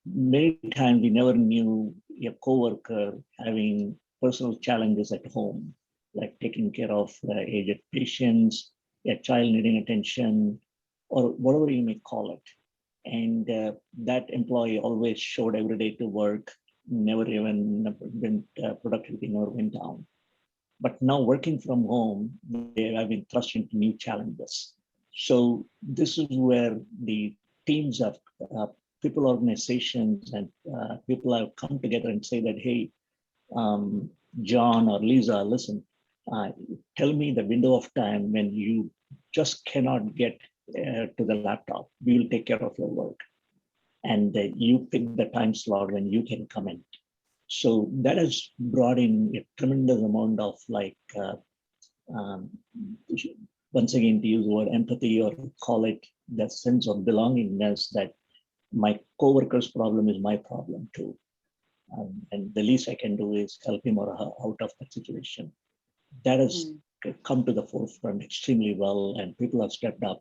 many times we never knew a coworker having personal challenges at home, like taking care of aged patients, a child needing attention, or whatever you may call it. And that employee always showed every day to work, never even went, productivity never went down. But now working from home, they have been thrust into new challenges. So this is where the teams of people organizations and people have come together and say that, hey, John or Lisa, listen, tell me the window of time when you just cannot get to the laptop. We will take care of your work. And you pick the time slot when you can come in. So that has brought in a tremendous amount of once again, to use the word empathy or call it that sense of belongingness that my coworker's problem is my problem too. And the least I can do is help him or her out of that situation. That has come to the forefront extremely well, and people have stepped up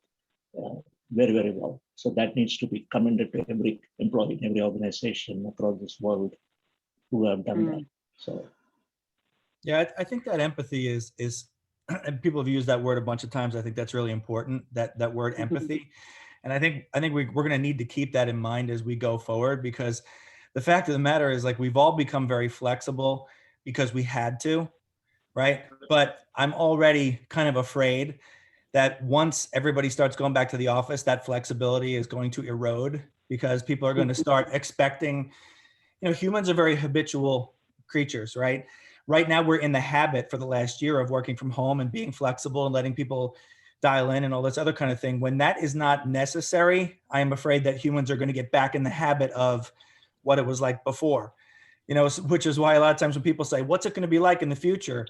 very, very well. So that needs to be commended to every employee in every organization across this world who have done that. So, yeah, I think that empathy is, and people have used that word a bunch of times. I think that's really important, that word empathy. And I think we're going to need to keep that in mind as we go forward, because the fact of the matter is, like, we've all become very flexible because we had to, right? But I'm already kind of afraid that once everybody starts going back to the office, that flexibility is going to erode, because people are going to start expecting, humans are very habitual creatures, right? Right now, we're in the habit for the last year of working from home and being flexible and letting people dial in and all this other kind of thing. When that is not necessary, I am afraid that humans are going to get back in the habit of what it was like before, which is why a lot of times when people say, what's it going to be like in the future?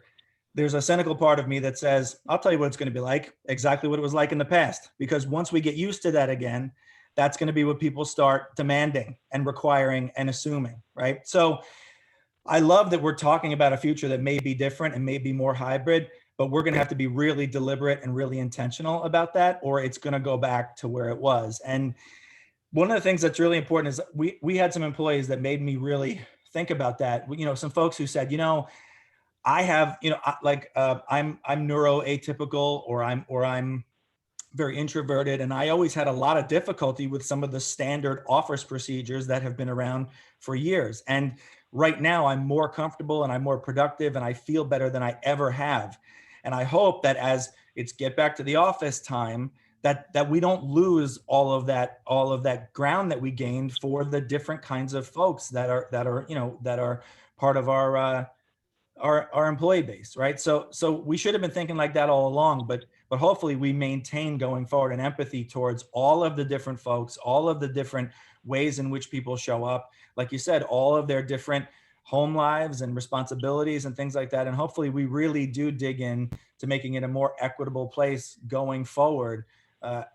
There's a cynical part of me that says, I'll tell you what it's going to be like, exactly what it was like in the past. Because once we get used to that again, that's going to be what people start demanding and requiring and assuming, right? So I love that we're talking about a future that may be different and may be more hybrid, but we're going to have to be really deliberate and really intentional about that, or it's going to go back to where it was. And one of the things that's really important is we had some employees that made me really think about that. Some folks who said, I have, I'm neuroatypical, or I'm very introverted, and I always had a lot of difficulty with some of the standard office procedures that have been around for years. And right now I'm more comfortable and I'm more productive and I feel better than I ever have. And I hope that as it's get back to the office time, that we don't lose all of that ground that we gained for the different kinds of folks that are part of our employee base, right? So we should have been thinking like that all along, but hopefully we maintain going forward an empathy towards all of the different folks, all of the different ways in which people show up, like you said, all of their different home lives and responsibilities and things like that. And hopefully we really do dig in to making it a more equitable place going forward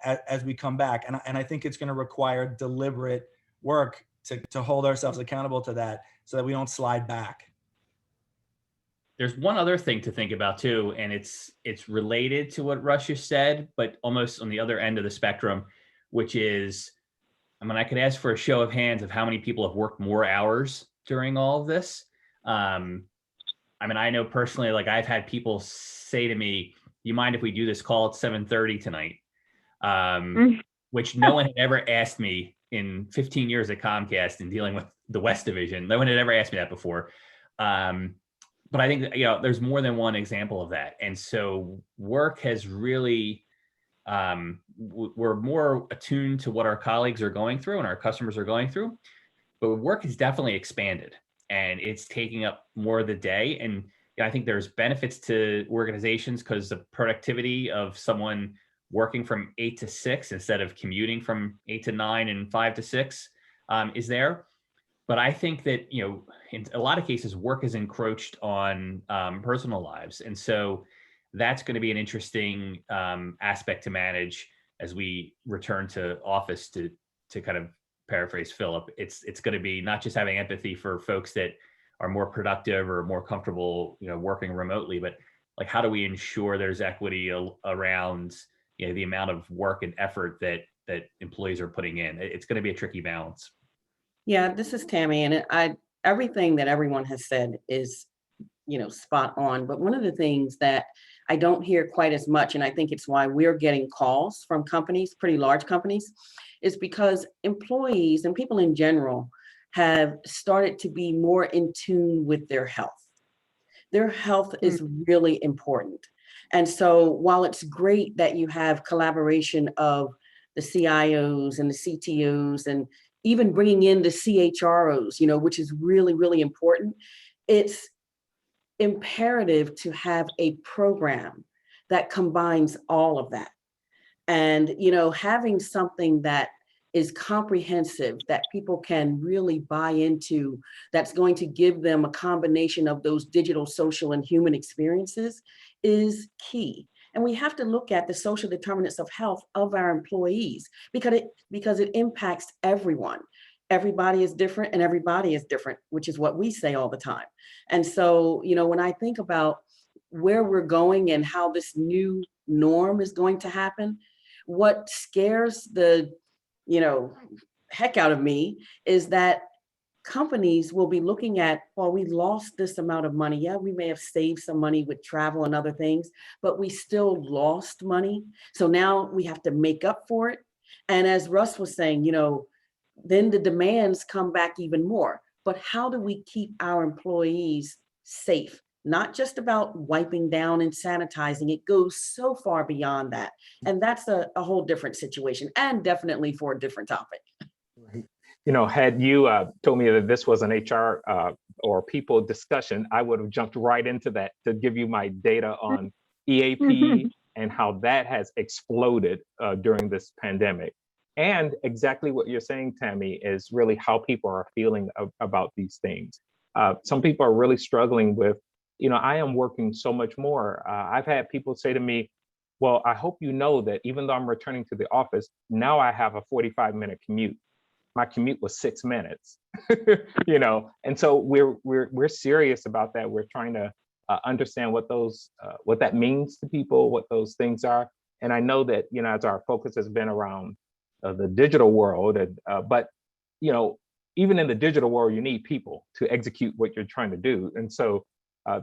as we come back. And I think it's going to require deliberate work to hold ourselves accountable to that, so that we don't slide back. there's one other thing to think about too, and it's related to what Rush just said, but almost on the other end of the spectrum, which is, I mean, I could ask for a show of hands of how many people have worked more hours during all of this. I mean, I know personally, like I've had people say to me, "You mind if we do this call at 7:30 tonight?" Which no one had ever asked me in 15 years at Comcast and dealing with the West Division. No one had ever asked me that before. But I think, you know, there's more than one example of that. And so work has really, we're more attuned to what our colleagues are going through and our customers are going through, but work has definitely expanded and it's taking up more of the day. And I think there's benefits to organizations because the productivity of someone working from 8 to 6 instead of commuting from 8 to 9 and 5 to 6 is there. But I think that, you know, in a lot of cases, work is encroached on personal lives. And so that's going to be an interesting aspect to manage as we return to office, to kind of paraphrase Philip. It's going to be not just having empathy for folks that are more productive or more comfortable, you know, working remotely, but like, how do we ensure there's equity around, you know, the amount of work and effort that employees are putting in? It's going to be a tricky balance. Yeah, this is Tammy, and everything that everyone has said is, you know, spot on. But one of the things that I don't hear quite as much, and I think it's why we're getting calls from companies, pretty large companies, is because employees and people in general have started to be more in tune with their health. Their health is really important. And so while it's great that you have collaboration of the CIOs and the CTOs and even bringing in the CHROs, you know, which is really, really important, it's imperative to have a program that combines all of that. And, you know, having something that is comprehensive, that people can really buy into, that's going to give them a combination of those digital, social, and human experiences is key. And we have to look at the social determinants of health of our employees because it impacts everyone. Everybody is different and everybody is different, which is what we say all the time. And so, you know, when I think about where we're going and how this new norm is going to happen, what scares the, you know, heck out of me is that companies will be looking at, well, we lost this amount of money. Yeah, we may have saved some money with travel and other things, but we still lost money. So now we have to make up for it. And as Russ was saying, you know, then the demands come back even more. But how do we keep our employees safe? Not just about wiping down and sanitizing. It goes so far beyond that. And that's a whole different situation, and definitely for a different topic. Right. You know, had you told me that this was an HR or people discussion, I would have jumped right into that to give you my data on EAP and how that has exploded during this pandemic. And exactly what you're saying, Tammy, is really how people are feeling about these things. Some people are really struggling with, you know, I am working so much more. I've had people say to me, well, I hope you know that even though I'm returning to the office, now I have a 45-minute commute. My commute was 6 minutes, you know, and so we're serious about that. We're trying to understand what that means to people, what those things are. And I know that, you know, as our focus has been around the digital world, but, you know, even in the digital world, you need people to execute what you're trying to do. And so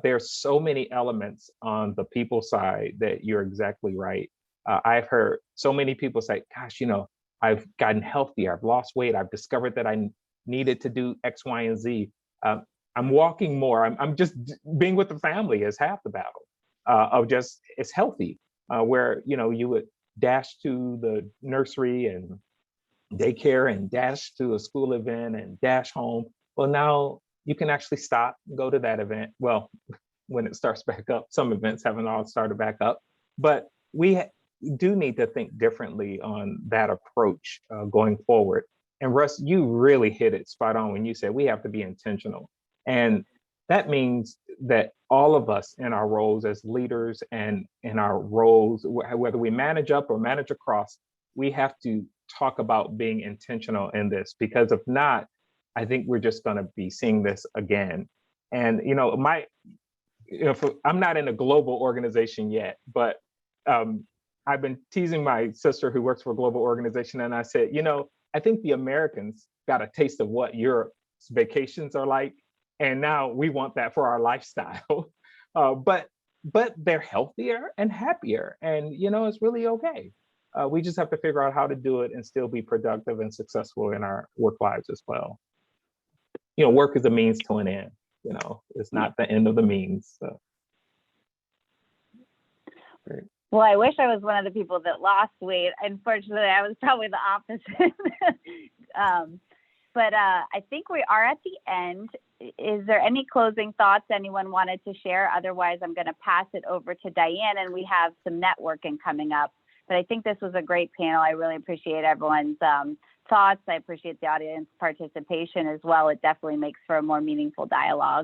there's so many elements on the people side that you're exactly right. I've heard so many people say, gosh, you know, I've gotten healthier, I've lost weight, I've discovered that I needed to do X, Y, and Z. I'm walking more, I'm just being with the family is half the battle of just, it's healthy, where, you know, you would dash to the nursery and daycare and dash to a school event and dash home. Well, now you can actually stop, go to that event. Well, when it starts back up, some events haven't all started back up, but we do need to think differently on that approach going forward. And Russ, you really hit it spot on when you said we have to be intentional. And that means that all of us in our roles as leaders and in our roles, whether we manage up or manage across, we have to talk about being intentional in this, because if not, I think we're just going to be seeing this again. And, you know, I'm not in a global organization yet, but I've been teasing my sister who works for a global organization, and I said, I think the Americans got a taste of what Europe's vacations are like, and now we want that for our lifestyle. But they're healthier and happier, and it's really okay. We just have to figure out how to do it and still be productive and successful in our work lives as well. Work is a means to an end. It's not the end of the means. So. Well, I wish I was one of the people that lost weight. Unfortunately, I was probably the opposite. But I think we are at the end. Is there any closing thoughts anyone wanted to share? Otherwise, I'm going to pass it over to Diane, and we have some networking coming up. But I think this was a great panel. I really appreciate everyone's thoughts. I appreciate the audience participation as well. It definitely makes for a more meaningful dialogue.